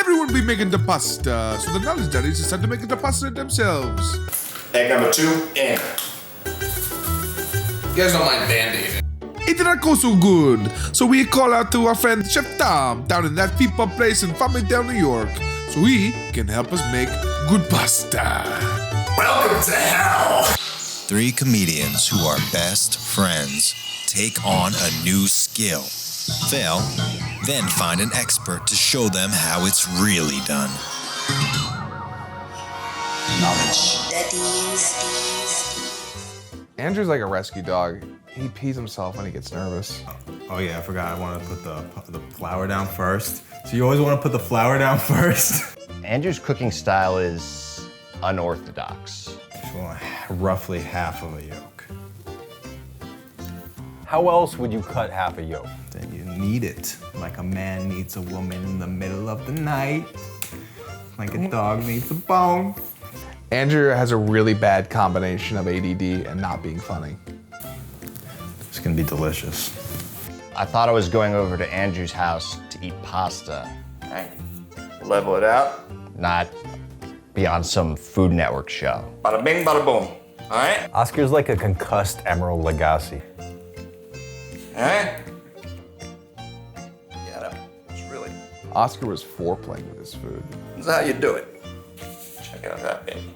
everyone will be making the pasta, so the Knowledge Daddies decided to make the pasta themselves. Egg number 2 in. You guys don't mind Band-Aid. It did not go so good, so we call out to our friend Chef Tom down in That Meetball Place in Farmingdale, New York, so he can help us make good pasta. Welcome to hell. 3 comedians who are best friends take on a new skill, fail, then find an expert to show them how it's really done. Knowledge Daddies. Andrew's like a rescue dog. He pees himself when he gets nervous. Oh yeah, I forgot. I want to put the flour down first. So you always want to put the flour down first. Andrew's cooking style is unorthodox. Just want roughly half of a yolk. How else would you cut half a yolk? Then you knead it like a man needs a woman in the middle of the night. Like a dog needs a bone. Andrew has a really bad combination of ADD and not being funny. It's gonna be delicious. I thought I was going over to Andrew's house to eat pasta, Alright, level it out. not be on some Food Network show. Bada bing, bada boom. Alright? Oscar's like a concussed Emerald Lagasse. Alright? Yeah, it's really, Oscar was foreplaying with his food. this is how you do it. Check out that baby.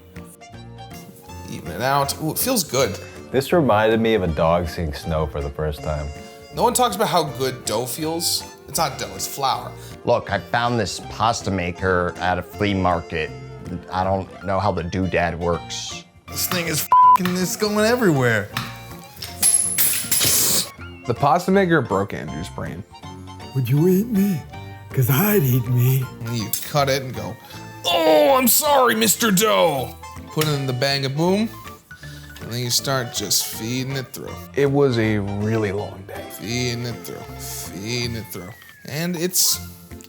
Even it out. Ooh, it feels good. This reminded me of a dog seeing snow for the first time. No one talks about how good dough feels. It's not dough, it's flour. Look, I found this pasta maker at a flea market. I don't know how the doodad works. This thing is it's going everywhere. The pasta maker broke Andrew's brain. Would you eat me? Cause I'd eat me. And you cut it and go, oh, I'm sorry, Mr. Dough. Put it in the bang-a-boom, and then you start just feeding it through. It was a really long day. Feeding it through, feeding it through. And it's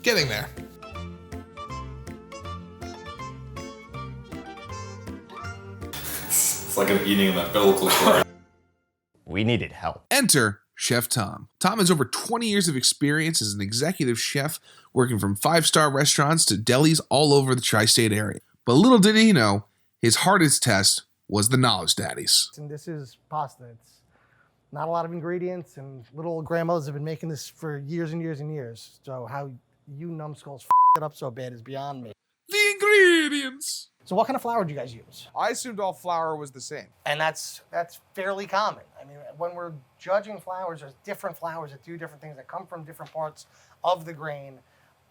getting there. It's like I'm eating an umbilical cord. We needed help. Enter Chef Tom. Tom has over 20 years of experience as an executive chef, working from 5-star restaurants to delis all over the tri-state area. But little did he know, his hardest test was the Knowledge Daddies. And this is pasta. It's not a lot of ingredients, and little grandmothers have been making this for years and years and years. So how you numbskulls it up so bad is beyond me. The ingredients! So what kind of flour do you guys use? I assumed all flour was the same. And that's fairly common. I mean, when we're judging flours, there's different flours that do different things that come from different parts of the grain.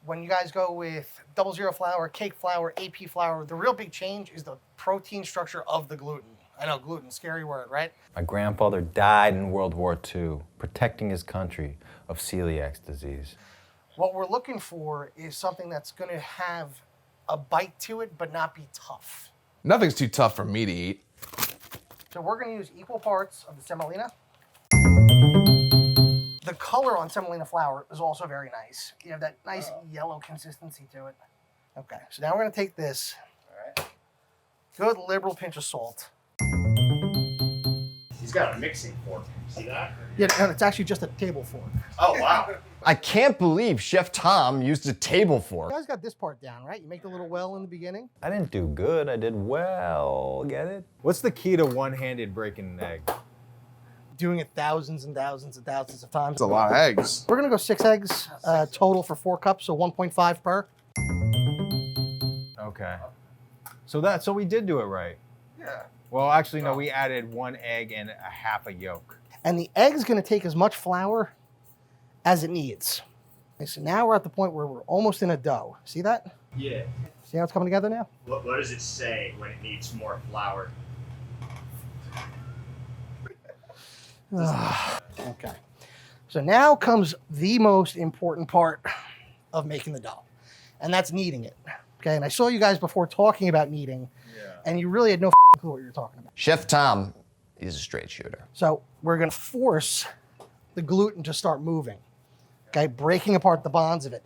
When you guys go with 00 flour, cake flour, AP flour, the real big change is the protein structure of the gluten. I know gluten, scary word, right? My grandfather died in World War II, protecting his country of celiac disease. What we're looking for is something that's going to have a bite to it, but not be tough. Nothing's too tough for me to eat. So we're going to use equal parts of the semolina. The color on semolina flour is also very nice. You have that nice yellow consistency to it. Okay, so now we're going to take this. All right. Good liberal pinch of salt. He's got a mixing fork. See that? Yeah, no, it's actually just a table fork. Oh, wow. I can't believe Chef Tom used a table fork. You guys got this part down, right? You make the little well in the beginning. I didn't do good, I did well. Get it? What's the key to one-handed breaking an egg? Doing it thousands and thousands and thousands of times. It's a lot of eggs. We're going to go 6 eggs total for 4 cups, so 1.5 per. Okay. So we did do it right. Yeah. Well, actually, no, we added 1 egg and a half a yolk. And the egg is going to take as much flour as it needs. Okay, so now we're at the point where we're almost in a dough. See that? Yeah. See how it's coming together now? What does it say when it needs more flour? Okay. So now comes the most important part of making the dough, and that's kneading it. Okay, and I saw you guys before talking about kneading, and you really had no clue what you were talking about. Chef Tom is a straight shooter. So we're going to force the gluten to start moving, okay, breaking apart the bonds of it.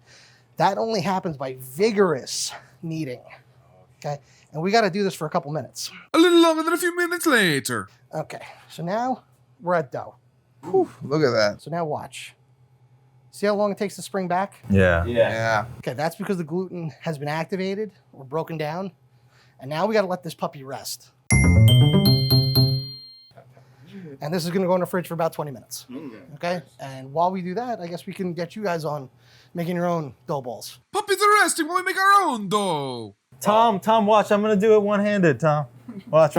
That only happens by vigorous kneading, okay? And we got to do this for a couple minutes. A little longer than a few minutes later. Okay, so now we're at dough. Whew, look at that. So now watch. See how long it takes to spring back? Yeah. Yeah. Okay, that's because the gluten has been activated or broken down. And now we gotta let this puppy rest. And this is gonna go in the fridge for about 20 minutes. Okay? And while we do that, I guess we can get you guys on making your own dough balls. Puppies are resting while we make our own dough. Tom, watch. I'm gonna do it one-handed, Tom. Watch.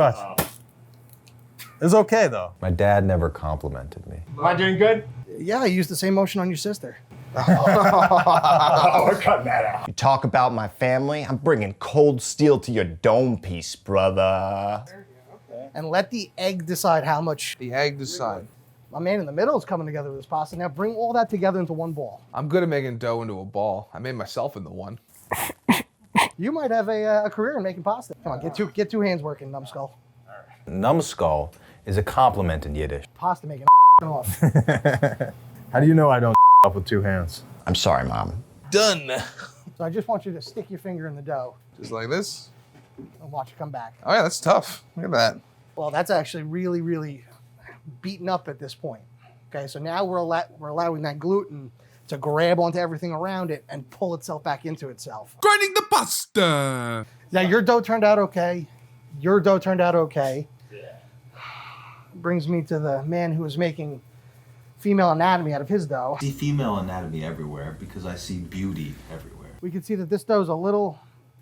It's okay, though. My dad never complimented me. Am I doing good? Yeah, I used the same motion on your sister. Oh, we're cutting that out. You talk about my family, I'm bringing cold steel to your dome piece, brother. And let the egg decide how much. The egg decide. My man in the middle is coming together with this pasta. Now bring all that together into one ball. I'm good at making dough into a ball. I made myself into one. You might have a career in making pasta. Come on, get two hands working, numbskull. Numbskull is a compliment in Yiddish. Pasta making off. How do you know I don't up with two hands? I'm sorry, Mom. Done. So I just want you to stick your finger in the dough Just like this. and watch it come back. Oh yeah, that's tough. Look at that. Well, that's actually really, really beaten up at this point. Okay, so now we're allowing that gluten to grab onto everything around it and pull itself back into itself. Grinding the pasta. Now your dough turned out okay. Your dough turned out okay. Brings me to the man who is making female anatomy out of his dough. I see female anatomy everywhere because I see beauty everywhere. We can see that this dough is a little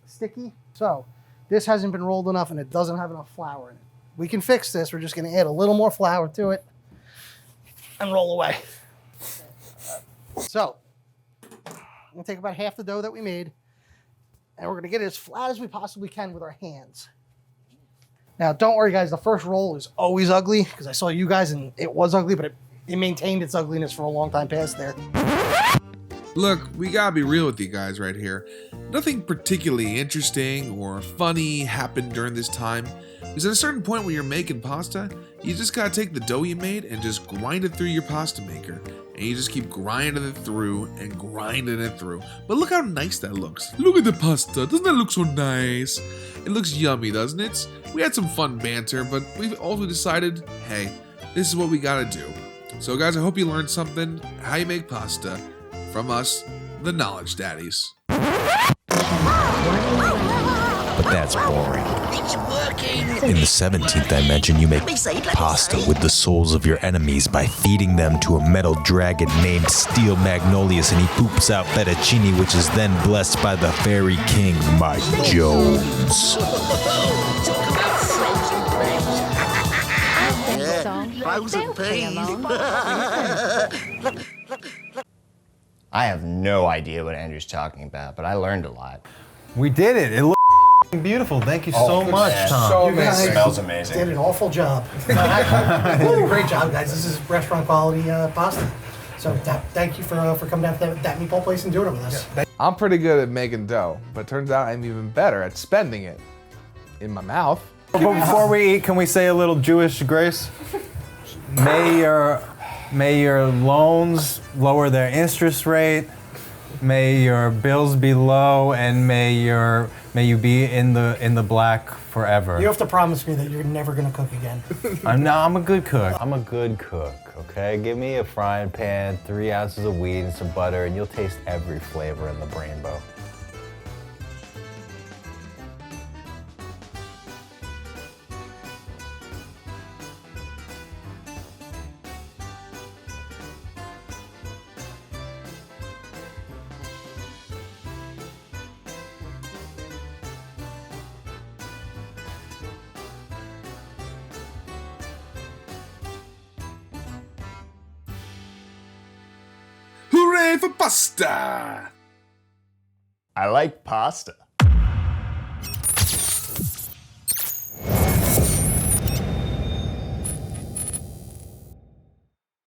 sticky. So this hasn't been rolled enough and it doesn't have enough flour in it. We can fix this. We're just going to add a little more flour to it and roll away. So I'm going to take about half the dough that we made and we're going to get it as flat as we possibly can with our hands. Now, don't worry, guys. The first roll is always ugly because I saw you guys and it was ugly, but it maintained its ugliness for a long time past there. Look, we gotta be real with you guys right here. Nothing particularly interesting or funny happened during this time. Because at a certain point when you're making pasta, you just gotta take the dough you made and just grind it through your pasta maker. And you just keep grinding it through and grinding it through. But look how nice that looks. Look at the pasta. Doesn't that look so nice? It looks yummy, doesn't it? We had some fun banter, but we've also decided, hey, this is what we gotta do. So guys, I hope you learned something, how you make pasta, from us, the Knowledge Daddies. But that's boring. It's working. In the 17th dimension, you make pasta with the souls of your enemies by feeding them to a metal dragon named Steel Magnolius, and he poops out fettuccine, which is then blessed by the fairy king, Mike Jones. Frozen peas. I have no idea what Andrew's talking about, but I learned a lot. We did it. It looked beautiful. Thank you so much, Tom. You guys Smells amazing. did an awful job. You did a great job, guys. This is restaurant quality pasta. So thank you for coming down to that Meatball Place and doing it with us. I'm pretty good at making dough, but it turns out I'm even better at spending it in my mouth. But before we eat, can we say a little Jewish grace? May your loans lower their interest rate. May your bills be low, and may you be in the black forever. You have to promise me that you're never gonna cook again. I'm a good cook. I'm a good cook. Okay, give me a frying pan, 3 ounces of wheat, and some butter, and you'll taste every flavor in the rainbow. Hooray for pasta! I like pasta.